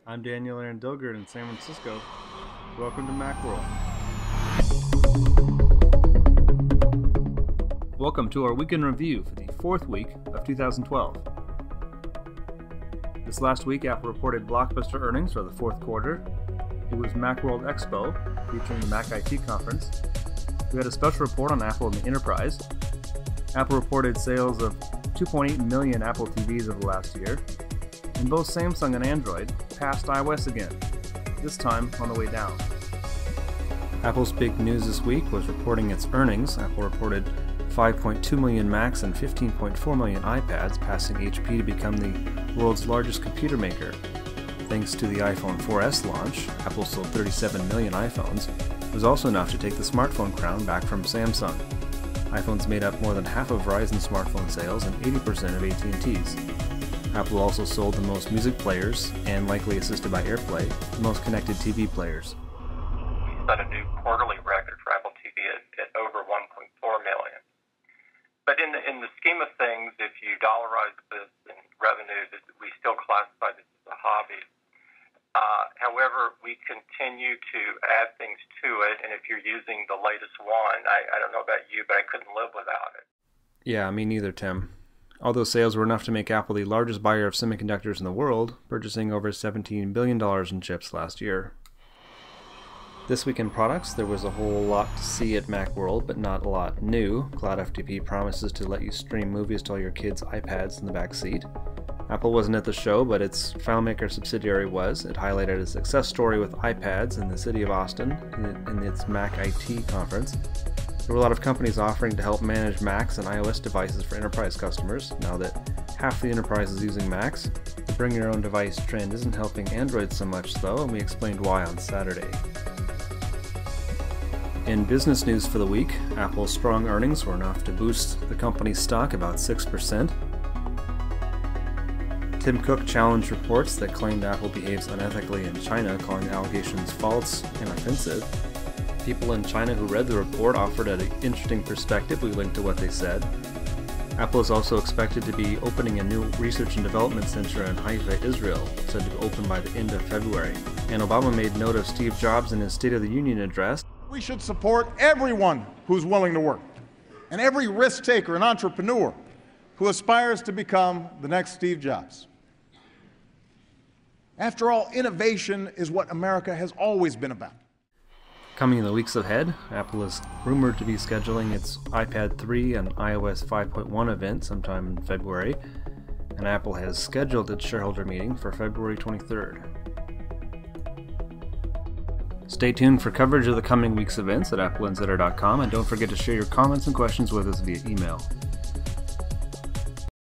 I'm Daniel Aaron Dilgert in San Francisco. Welcome to Macworld. Welcome to our weekend review for the fourth week of 2012. This last week, Apple reported blockbuster earnings for the fourth quarter. It was Macworld Expo, featuring the Mac IT conference. We had a special report on Apple and the enterprise. Apple reported sales of 2.8 million Apple TVs over the last year. And both Samsung and Android passed iOS again, this time on the way down. Apple's big news this week was reporting its earnings. Apple reported 5.2 million Macs and 15.4 million iPads, passing HP to become the world's largest computer maker. Thanks to the iPhone 4S launch, Apple sold 37 million iPhones. It was also enough to take the smartphone crown back from Samsung. iPhones made up more than half of Verizon's smartphone sales and 80% of AT&T's. Apple also sold the most music players, and likely assisted by AirPlay, the most connected TV players. We set a new quarterly record for Apple TV at over 1.4 million. But in the scheme of things, if you dollarize this in revenue, we still classify this as a hobby. However, we continue to add things to it, and if you're using the latest one, I don't know about you, but I couldn't live without it. Yeah, me neither, Tim. Although sales were enough to make Apple the largest buyer of semiconductors in the world, purchasing over $17 billion in chips last year. This week in products, there was a whole lot to see at Macworld, but not a lot new. Cloud FTP promises to let you stream movies to all your kids' iPads in the back seat. Apple wasn't at the show, but its FileMaker subsidiary was. It highlighted a success story with iPads in the city of Austin in its Mac IT conference. There were a lot of companies offering to help manage Macs and iOS devices for enterprise customers. Now that half the enterprise is using Macs, the bring your own device trend isn't helping Android so much though, and we explained why on Saturday. In business news for the week, Apple's strong earnings were enough to boost the company's stock about 6%. Tim Cook challenged reports that claimed Apple behaves unethically in China, calling the allegations false and offensive. People in China who read the report offered an interesting perspective. We linked to what they said. Apple is also expected to be opening a new research and development center in Haifa, Israel, said to open by the end of February. And Obama made note of Steve Jobs in his State of the Union address. We should support everyone who's willing to work, and every risk taker and entrepreneur who aspires to become the next Steve Jobs. After all, innovation is what America has always been about. Coming in the weeks ahead, Apple is rumored to be scheduling its iPad 3 and iOS 5.1 event sometime in February, and Apple has scheduled its shareholder meeting for February 23rd. Stay tuned for coverage of the coming week's events at AppleInsider.com, and don't forget to share your comments and questions with us via email.